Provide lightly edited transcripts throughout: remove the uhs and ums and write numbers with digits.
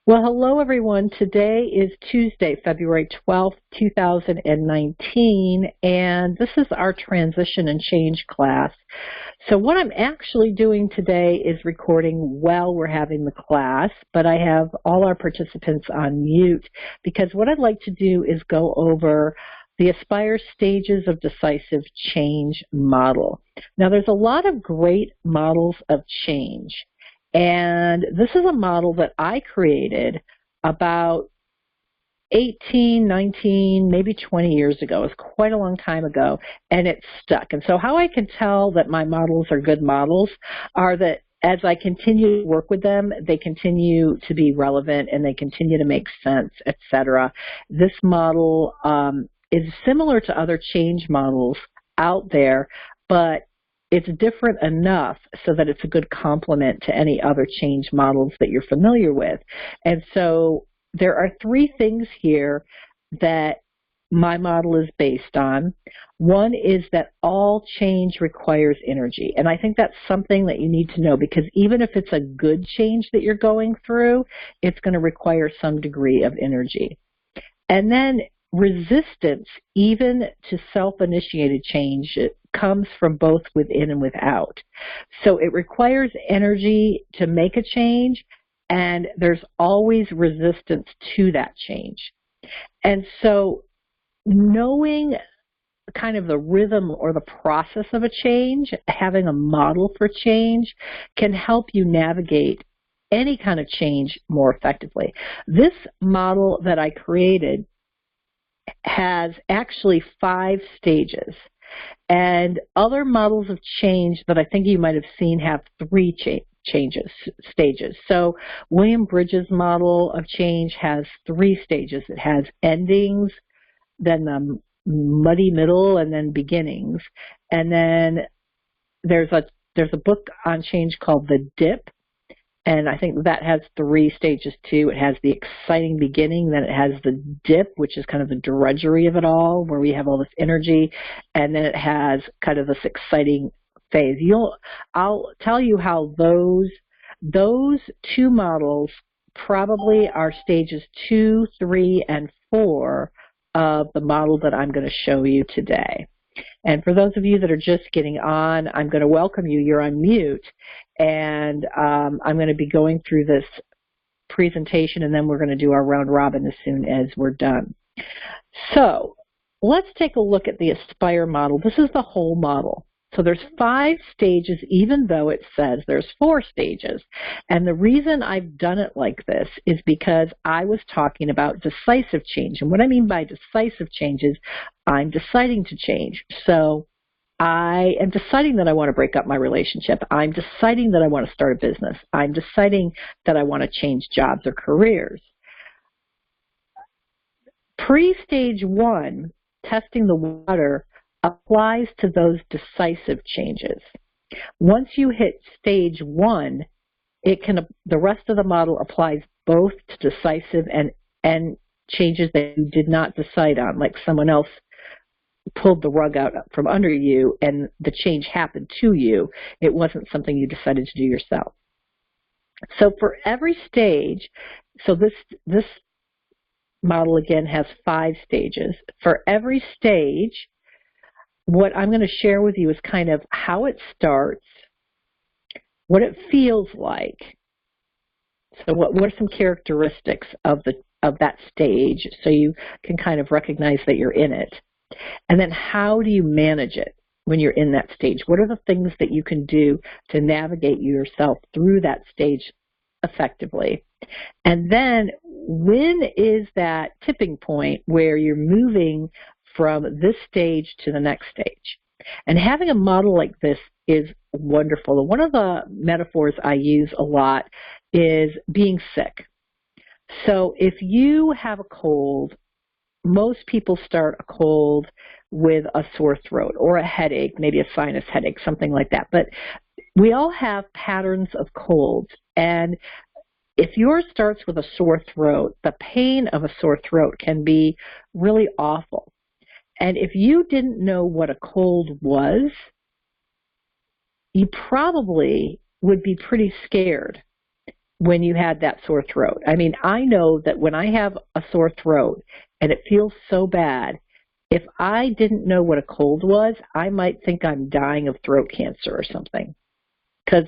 Well, hello everyone. Today is Tuesday, February 12th, 2019, and this is our transition and change class. So what I'm actually doing today is recording while we're having the class, but I have all our participants on mute because what I'd like to do is go over the Aspire Stages of Decisive Change model. Now, there's a lot of great models of change. And this is a model that I created about 18, 19, maybe 20 years ago. It's quite a long time ago, and it stuck. And so how I can tell that my models are good models are that as I continue to work with them, they continue to be relevant and they continue to make sense, etc. This model is similar to other change models out there, but it's different enough so that it's a good complement to any other change models that you're familiar with. And so there are three things here that my model is based on. One is that all change requires energy. And I think that's something that you need to know, because even if it's a good change that you're going through, it's going to require some degree of energy. And then resistance, even to self-initiated change, comes from both within and without. So it requires energy to make a change, and there's always resistance to that change. And so knowing kind of the rhythm or the process of a change, having a model for change, can help you navigate any kind of change more effectively. This model that I created has actually 5 stages. And other models of change that I think you might have seen have 3 stages. So William Bridges' model of change has 3 stages. It has endings, then the muddy middle, and then beginnings. And then there's a book on change called The Dip, and I think that has 3 stages too. It has the exciting beginning, then it has the dip, which is kind of the drudgery of it all, where we have all this energy, and then it has kind of this exciting phase. I'll tell you how those 2 models probably are stages 2, 3, and 4 of the model that I'm going to show you today. And for those of you that are just getting on, I'm going to welcome you. You're on mute, and I'm going to be going through this presentation, and then we're going to do our round robin as soon as we're done. So let's take a look at the Aspire model. This is the whole model. So there's 5 stages, even though it says there's 4 stages. And the reason I've done it like this is because I was talking about decisive change. And what I mean by decisive change is I'm deciding to change. So I am deciding that I want to break up my relationship. I'm deciding that I want to start a business. I'm deciding that I want to change jobs or careers. Pre-stage 1, testing the water, applies to those decisive changes. Once you hit stage 1, the rest of the model applies both to decisive and changes that you did not decide on, like someone else pulled the rug out from under you and the change happened to you. It wasn't something you decided to do yourself. So for every stage, so this model again has 5 stages. For every stage, what I'm going to share with you is kind of how it starts, what it feels like. So what are some characteristics of that stage, so you can kind of recognize that you're in it. And then how do you manage it when you're in that stage? What are the things that you can do to navigate yourself through that stage effectively? And then when is that tipping point where you're moving from this stage to the next stage? And having a model like this is wonderful. One of the metaphors I use a lot is being sick. So if you have a cold, most people start a cold with a sore throat or a headache, maybe a sinus headache, something like that. But we all have patterns of colds, and if yours starts with a sore throat, the pain of a sore throat can be really awful. And if you didn't know what a cold was, you probably would be pretty scared. when you had that sore throat. I mean, I know that when I have a sore throat and it feels so bad, if I didn't know what a cold was, I might think I'm dying of throat cancer or something, because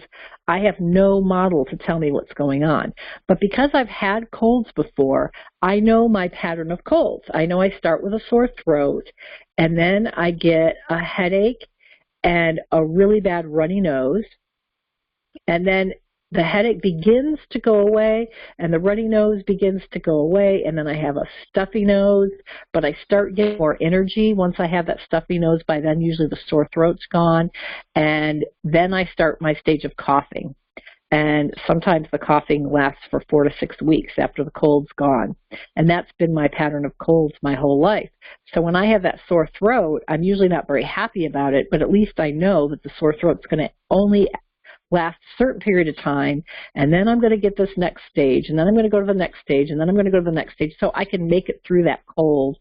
I have no model to tell me what's going on. But because I've had colds before, I know my pattern of colds. I know I start with a sore throat, and then I get a headache and a really bad runny nose, and then the headache begins to go away, and the runny nose begins to go away, and then I have a stuffy nose, but I start getting more energy once I have that stuffy nose. By then, usually the sore throat's gone, and then I start my stage of coughing. And sometimes the coughing lasts for 4 to 6 weeks after the cold's gone. And that's been my pattern of colds my whole life. So when I have that sore throat, I'm usually not very happy about it, but at least I know that the sore throat's going to only last a certain period of time, and then I'm going to get this next stage, and then I'm going to go to the next stage, and then I'm going to go to the next stage, so I can make it through that cold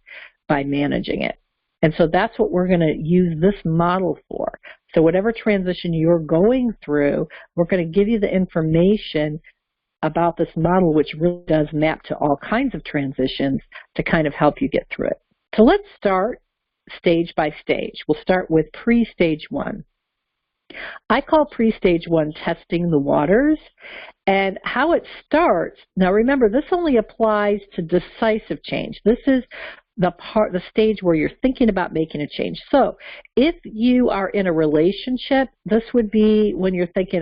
by managing it. And so that's what we're going to use this model for. So whatever transition you're going through, we're going to give you the information about this model, which really does map to all kinds of transitions to kind of help you get through it. So let's start stage by stage. We'll start with pre-stage 1. I call pre-stage 1 testing the waters, and how it starts. Now remember, this only applies to decisive change. This is the stage where you're thinking about making a change. So if you are in a relationship, this would be when you're thinking,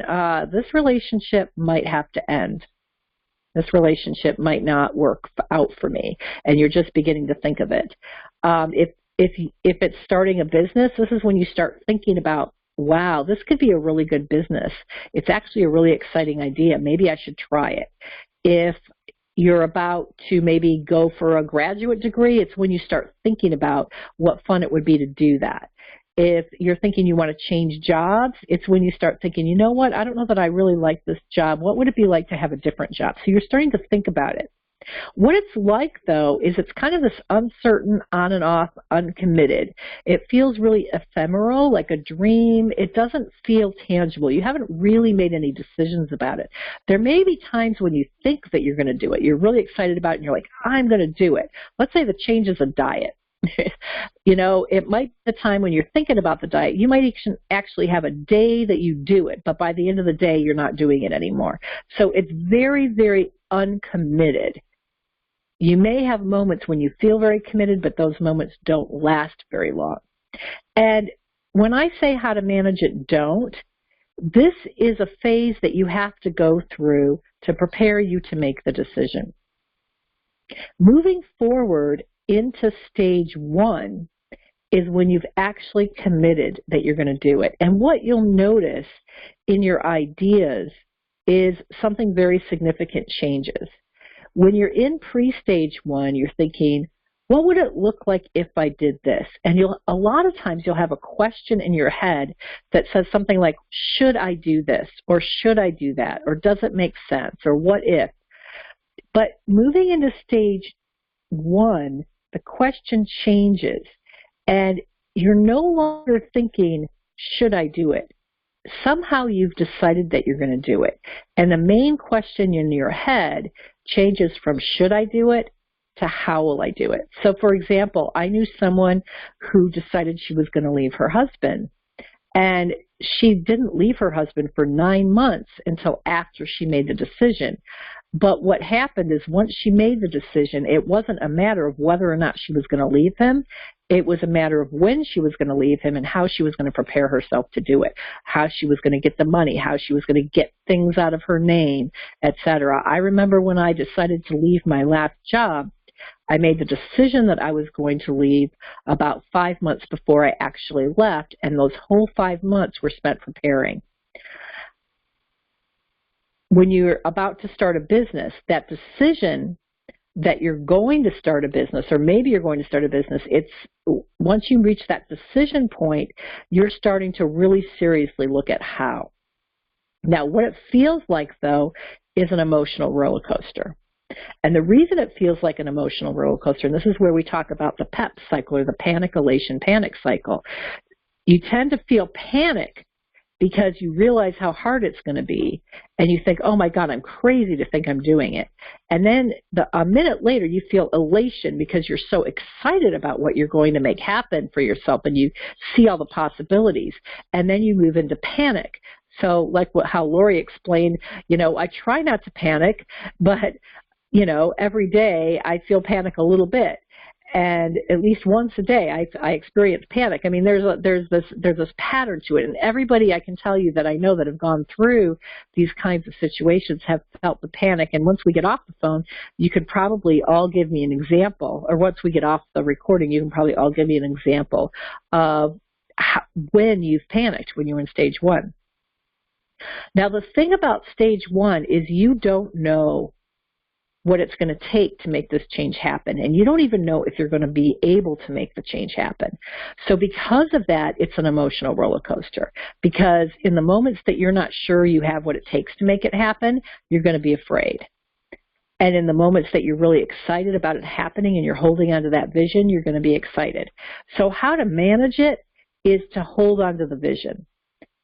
this relationship might have to end. This relationship might not work out for me, and you're just beginning to think of it. If it's starting a business, this is when you start thinking about, wow, this could be a really good business. It's actually a really exciting idea. Maybe I should try it. If you're about to maybe go for a graduate degree, it's when you start thinking about what fun it would be to do that. If you're thinking you want to change jobs, it's when you start thinking, you know what, I don't know that I really like this job. What would it be like to have a different job? So you're starting to think about it. What it's like, though, is it's kind of this uncertain, on and off, uncommitted. It feels really ephemeral, like a dream. It doesn't feel tangible. You haven't really made any decisions about it. There may be times when you think that you're going to do it. You're really excited about it, and you're like, I'm going to do it. Let's say the change is a diet. You know, it might be the time when you're thinking about the diet. You might actually have a day that you do it, but by the end of the day, you're not doing it anymore. So it's very, very uncommitted. You may have moments when you feel very committed, but those moments don't last very long. And when I say how to manage it, don't, this is a phase that you have to go through to prepare you to make the decision. Moving forward into stage 1 is when you've actually committed that you're going to do it. And what you'll notice in your ideas is something very significant changes. When you're in pre-stage 1, you're thinking, what would it look like if I did this? And a lot of times you'll have a question in your head that says something like, should I do this? Or should I do that? Or does it make sense? Or what if? But moving into stage 1, the question changes. And you're no longer thinking, should I do it? Somehow you've decided that you're going to do it. And the main question in your head changes from should I do it to how will I do it. So for example, I knew someone who decided she was going to leave her husband. And she didn't leave her husband for 9 months until after she made the decision. But what happened is once she made the decision, it wasn't a matter of whether or not she was going to leave him. It was a matter of when she was going to leave him and how she was going to prepare herself to do it, how she was going to get the money, how she was going to get things out of her name, etc. I remember when I decided to leave my last job, I made the decision that I was going to leave about 5 months before I actually left, and those whole 5 months were spent preparing. When you're about to start a business, that decision that you're going to start a business, or maybe you're going to start a business, once you reach that decision point, you're starting to really seriously look at how. Now, what it feels like, though, is an emotional roller coaster. And the reason it feels like an emotional roller coaster, and this is where we talk about the PEP cycle, or the panic, elation, panic cycle, you tend to feel panic because you realize how hard it's going to be, and you think, oh my God, I'm crazy to think I'm doing it. And then a minute later, you feel elation because you're so excited about what you're going to make happen for yourself, and you see all the possibilities. And then you move into panic. So like how Lori explained, I try not to panic, but, every day I feel panic a little bit. And at least once a day, I experience panic. I mean, there's this pattern to it, and everybody I can tell you that I know that have gone through these kinds of situations have felt the panic. And once we get off the phone, you could probably all give me an example, or once we get off the recording, you can probably all give me an example of when you've panicked when you're in stage 1. Now, the thing about stage 1 is you don't know what it's going to take to make this change happen. And you don't even know if you're going to be able to make the change happen. So because of that, it's an emotional roller coaster. Because in the moments that you're not sure you have what it takes to make it happen, you're going to be afraid. And in the moments that you're really excited about it happening and you're holding onto that vision, you're going to be excited. So how to manage it is to hold on to the vision.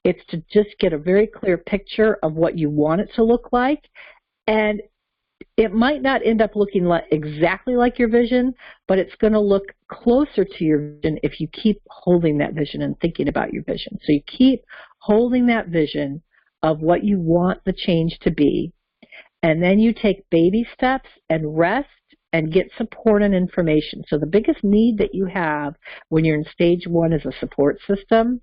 It's to just get a very clear picture of what you want it to look like. And it might not end up looking exactly like your vision, but it's going to look closer to your vision if you keep holding that vision and thinking about your vision. So you keep holding that vision of what you want the change to be, and then you take baby steps and rest and get support and information. So the biggest need that you have when you're in stage 1 is a support system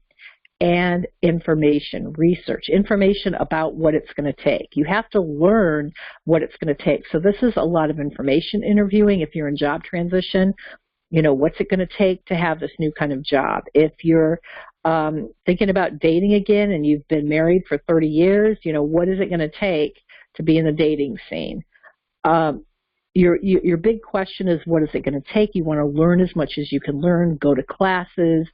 and information, research, information about what it's going to take. You have to learn what it's going to take. So this is a lot of information interviewing. If you're in job transition, what's it going to take to have this new kind of job? If you're thinking about dating again and you've been married for 30 years, what is it going to take to be in the dating scene? Your big question is, what is it going to take? You want to learn as much as you can learn, go to classes.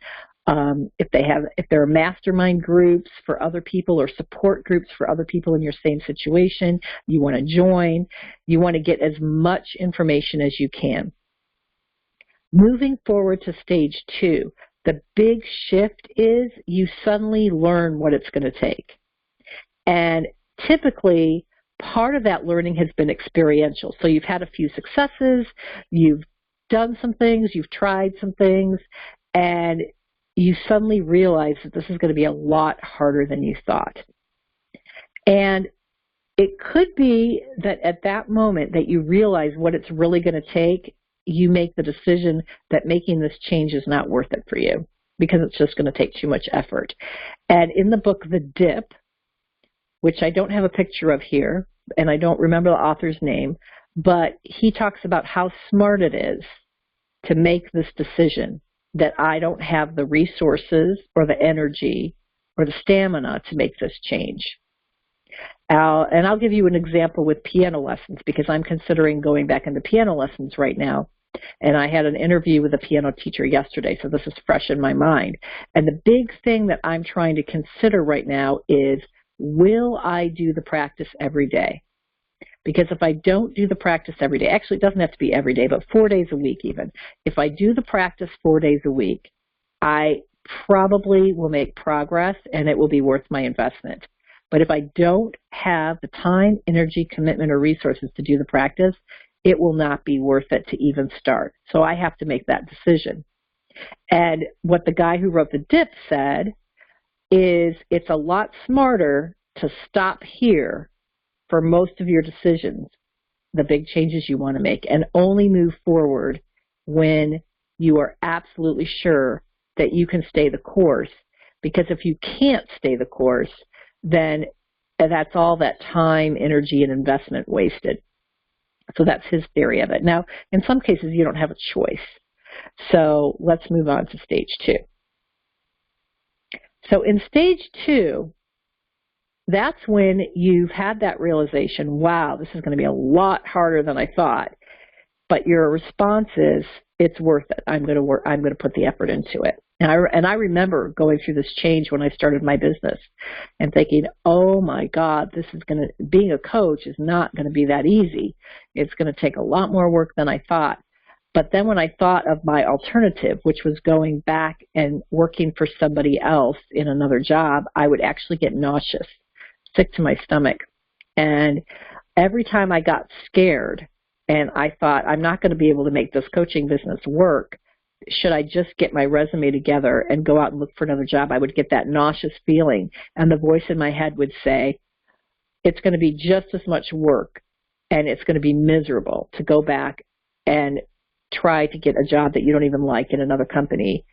If there are mastermind groups for other people or support groups for other people in your same situation, you want to join. You want to get as much information as you can. Moving forward to stage 2, the big shift is you suddenly learn what it's going to take. And typically, part of that learning has been experiential. So you've had a few successes, you've done some things, you've tried some things, and you suddenly realize that this is going to be a lot harder than you thought. And it could be that at that moment that you realize what it's really going to take, you make the decision that making this change is not worth it for you because it's just going to take too much effort. And in the book, The Dip, which I don't have a picture of here, and I don't remember the author's name, but he talks about how smart it is to make this decision that I don't have the resources or the energy or the stamina to make this change. And I'll give you an example with piano lessons because I'm considering going back into piano lessons right now. And I had an interview with a piano teacher yesterday, so this is fresh in my mind. And the big thing that I'm trying to consider right now is, will I do the practice every day? Because if I don't do the practice every day, actually it doesn't have to be every day, but 4 days a week even. If I do the practice 4 days a week, I probably will make progress and it will be worth my investment. But if I don't have the time, energy, commitment, or resources to do the practice, it will not be worth it to even start. So I have to make that decision. And what the guy who wrote The Dip said is it's a lot smarter to stop here for most of your decisions, the big changes you want to make, and only move forward when you are absolutely sure that you can stay the course. Because if you can't stay the course, then that's all that time, energy, and investment wasted. So that's his theory of it. Now, in some cases, you don't have a choice. So let's move on to stage 2. So in stage 2, that's when you've had that realization, wow, this is going to be a lot harder than I thought. But your response is, it's worth it. I'm going to put the effort into it. And I remember going through this change when I started my business and thinking, oh my God, being a coach is not going to be that easy. It's going to take a lot more work than I thought. But then when I thought of my alternative, which was going back and working for somebody else in another job, I would actually get nauseous, sick to my stomach. And every time I got scared and I thought, I'm not going to be able to make this coaching business work, should I just get my resume together and go out and look for another job, I would get that nauseous feeling. And the voice in my head would say, it's going to be just as much work and it's going to be miserable to go back and try to get a job that you don't even like in another company.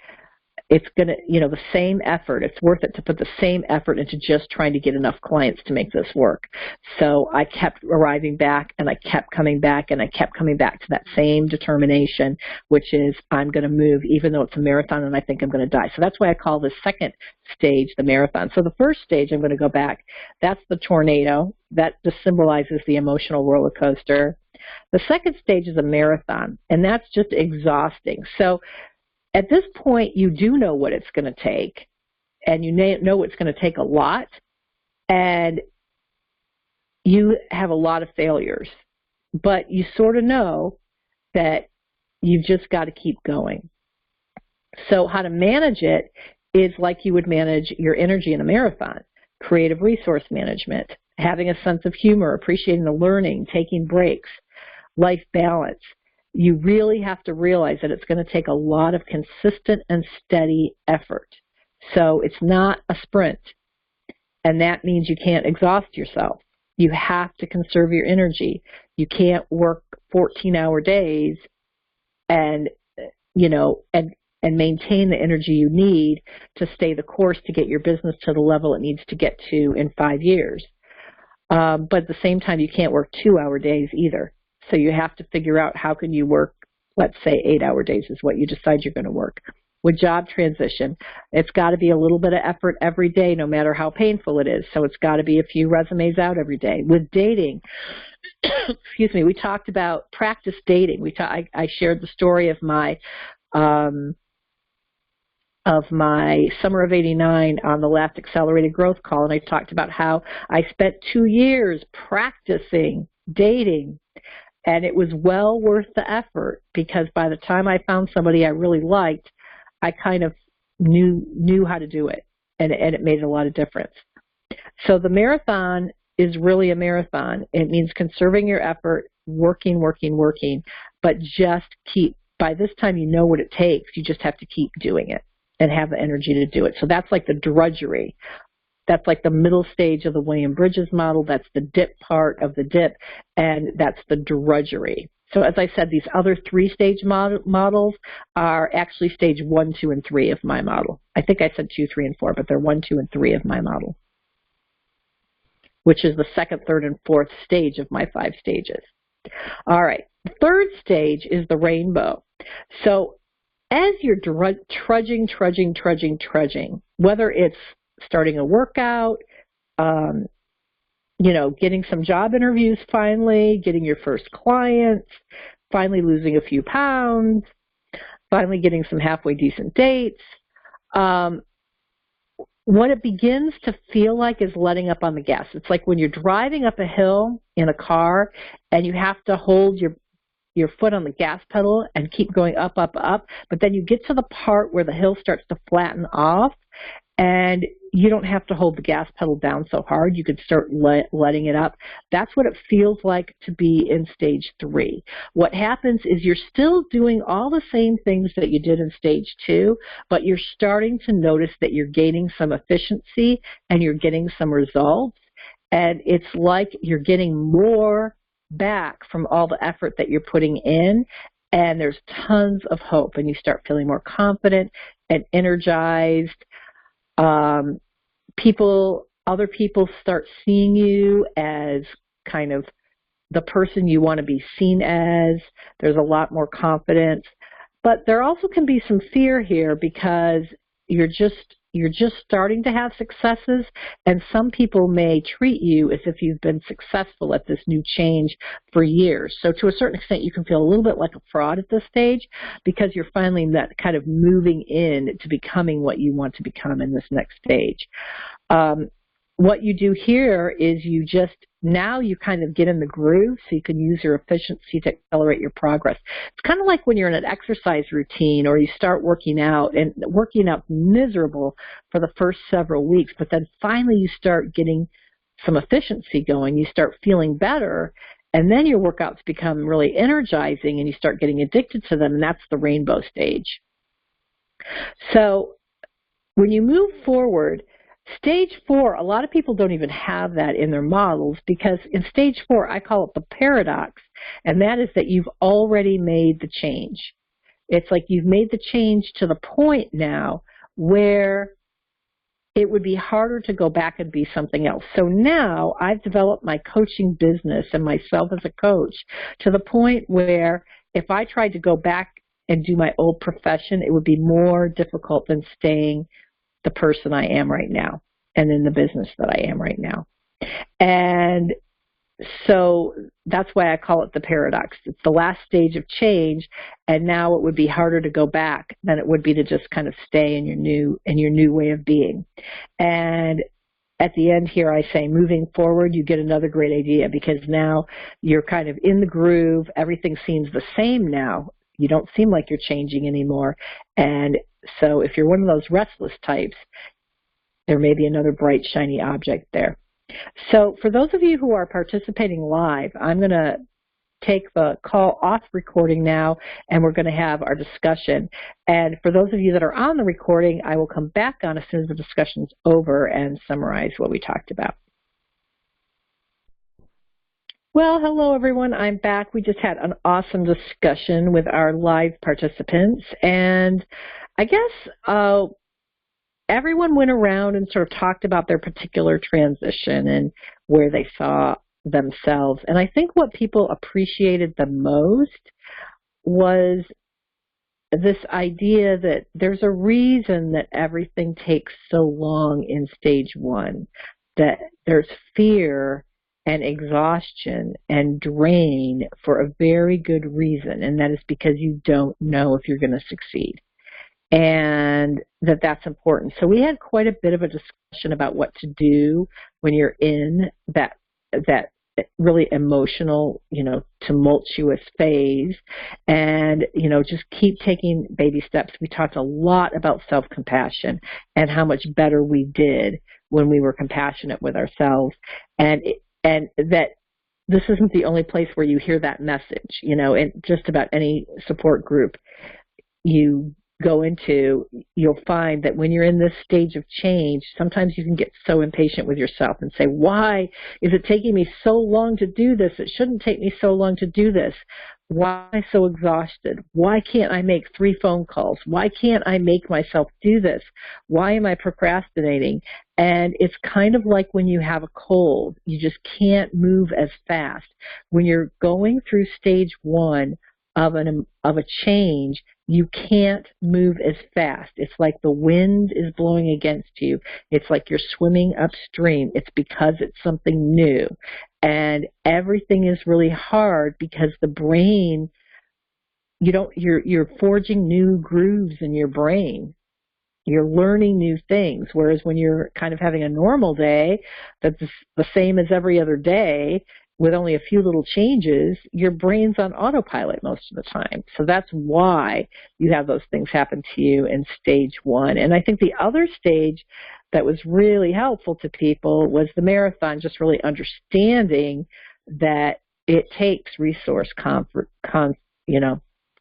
It's going to, the same effort. It's worth it to put the same effort into just trying to get enough clients to make this work. So I kept arriving back and I kept coming back and I kept coming back to that same determination, which is I'm going to move even though it's a marathon and I think I'm going to die. So that's why I call this second stage the marathon. So the first stage, I'm going to go back. That's the tornado. That just symbolizes the emotional roller coaster. The second stage is a marathon, and that's just exhausting. So at this point, you do know what it's going to take, and you know it's going to take a lot, and you have a lot of failures. But you sort of know that you've just got to keep going. So how to manage it is like you would manage your energy in a marathon. Creative resource management, having a sense of humor, appreciating the learning, taking breaks, life balance. You really have to realize that it's going to take a lot of consistent and steady effort. So it's not a sprint, and that means you can't exhaust yourself. You have to conserve your energy. You can't work 14-hour days and maintain the energy you need to stay the course to get your business to the level it needs to get to in 5 years. But at the same time, you can't work 2-hour days either. So you have to figure out how can you work, let's say 8-hour days is what you decide you're going to work. With job transition, it's got to be a little bit of effort every day, no matter how painful it is. So it's got to be a few resumes out every day. With dating, excuse me, we talked about practice dating. I shared the story of my summer of '89 on the last Accelerated Growth call, and I talked about how I spent 2 years practicing dating. And it was well worth the effort because by the time I found somebody I really liked, I kind of knew how to do it, and it made a lot of difference. So the marathon is really a marathon. It means conserving your effort, working, but just by this time you know what it takes. You just have to keep doing it and have the energy to do it. So that's like the drudgery. That's like the middle stage of the William Bridges model. That's the dip part of the dip, and that's the drudgery. So as I said, these other 3-stage models are actually stage 1, 2, and 3 of my model. I think I said 2, 3, and 4, but they're 1, 2, and 3 of my model, which is the second, third, and fourth stage of my 5 stages. All right, the third stage is the rainbow. So as you're trudging, whether it's starting a workout, getting some job interviews finally, getting your first clients, finally losing a few pounds, finally getting some halfway decent dates. What it begins to feel like is letting up on the gas. It's like when you're driving up a hill in a car and you have to hold your foot on the gas pedal and keep going up, but then you get to the part where the hill starts to flatten off, and you don't have to hold the gas pedal down so hard. You could start letting it up. That's what it feels like to be in stage 3. What happens is you're still doing all the same things that you did in stage 2, but you're starting to notice that you're gaining some efficiency and you're getting some results. And it's like you're getting more back from all the effort that you're putting in. And there's tons of hope, and you start feeling more confident and energized. Other people start seeing you as kind of the person you want to be seen as. There's a lot more confidence, but there also can be some fear here because you're just starting to have successes, and some people may treat you as if you've been successful at this new change for years. So to a certain extent, you can feel a little bit like a fraud at this stage because you're finally kind of moving in to becoming what you want to become in this next stage. What you do here is you just now you kind of get in the groove so you can use your efficiency to accelerate your progress. It's kind of like when you're in an exercise routine or you start working out, and working out's miserable for the first several weeks, but then finally you start getting some efficiency going, you start feeling better, and then your workouts become really energizing and you start getting addicted to them, and that's the rainbow stage. So when you move forward, stage 4, a lot of people don't even have that in their models, because in stage 4, I call it the paradox, and that is that you've already made the change. It's like you've made the change to the point now where it would be harder to go back and be something else. So now I've developed my coaching business and myself as a coach to the point where if I tried to go back and do my old profession, it would be more difficult than staying the person I am right now and in the business that I am right now. And so that's why I call it the paradox. It's the last stage of change, and now it would be harder to go back than it would be to just kind of stay in your new way of being. And at the end here, I say, moving forward, you get another great idea, because now you're kind of in the groove. Everything seems the same now. You don't seem like you're changing anymore. And so if you're one of those restless types, there may be another bright, shiny object there. So for those of you who are participating live, I'm going to take the call off recording now, and we're going to have our discussion. And for those of you that are on the recording, I will come back on as soon as the discussion's over and summarize what we talked about. Well, hello everyone, I'm back. We just had an awesome discussion with our live participants, and I guess everyone went around and sort of talked about their particular transition and where they saw themselves. And I think what people appreciated the most was this idea that there's a reason that everything takes so long in stage 1, that there's fear and exhaustion and drain for a very good reason, and that is because you don't know if you're going to succeed. And that's important. So we had quite a bit of a discussion about what to do when you're in that really emotional, tumultuous phase, and, just keep taking baby steps. We talked a lot about self-compassion and how much better we did when we were compassionate with ourselves, and that this isn't the only place where you hear that message, in just about any support group you go into, you'll find that when you're in this stage of change, sometimes you can get so impatient with yourself and say, why is it taking me so long to do this? It shouldn't take me so long to do this. Why am I so exhausted? Why can't I make 3 phone calls? Why can't I make myself do this? Why am I procrastinating? And it's kind of like when you have a cold. You just can't move as fast. When you're going through stage 1 of a change, you can't move as fast. It's like the wind is blowing against you. It's like you're swimming upstream. It's because it's something new. And everything is really hard because the brain, you're forging new grooves in your brain. You're learning new things, whereas when you're kind of having a normal day that's the same as every other day, with only a few little changes, your brain's on autopilot most of the time. So that's why you have those things happen to you in stage 1. And I think the other stage that was really helpful to people was the marathon, just really understanding that it takes resource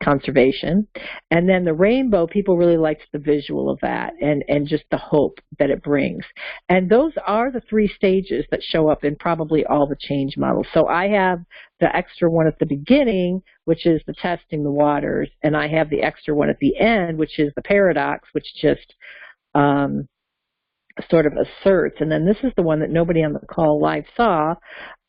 conservation. And then the rainbow, people really liked the visual of that and just the hope that it brings. And those are the 3 stages that show up in probably all the change models. So I have the extra one at the beginning, which is the testing the waters, and I have the extra one at the end, which is the paradox, which just sort of asserts. And then this is the one that nobody on the call live saw,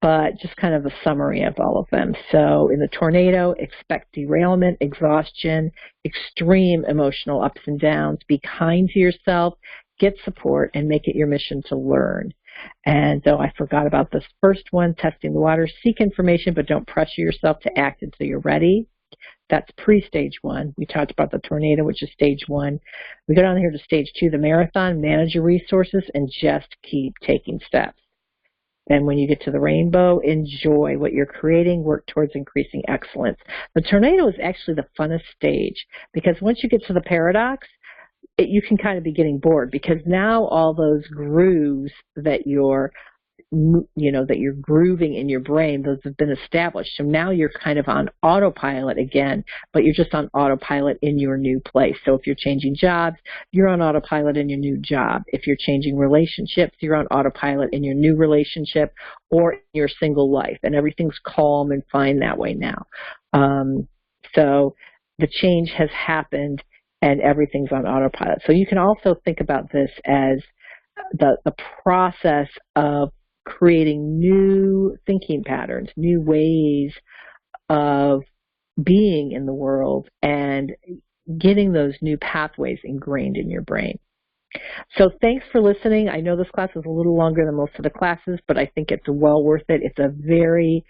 but just kind of a summary of all of them. So in the tornado, expect derailment, exhaustion, extreme emotional ups and downs. Be kind to yourself, get support, and make it your mission to learn. And though I forgot about this first one, testing the waters, seek information, but don't pressure yourself to act until you're ready. That's pre-stage 1. We talked about the tornado, which is stage 1. We go down here to stage 2, the marathon, manage your resources, and just keep taking steps. And when you get to the rainbow, enjoy what you're creating, work towards increasing excellence. The tornado is actually the funnest stage because once you get to the paradox, you can kind of be getting bored because now all those grooves that you're that you're grooving in your brain, those have been established. So now you're kind of on autopilot again, but you're just on autopilot in your new place. So if you're changing jobs, you're on autopilot in your new job. If you're changing relationships, you're on autopilot in your new relationship or in your single life. And everything's calm and fine that way now. So the change has happened and everything's on autopilot. So you can also think about this as the process of creating new thinking patterns, new ways of being in the world, and getting those new pathways ingrained in your brain. So thanks for listening. I know this class is a little longer than most of the classes, but I think it's well worth it. It's a very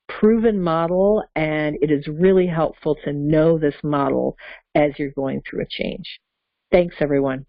proven model, and it is really helpful to know this model as you're going through a change. Thanks, everyone.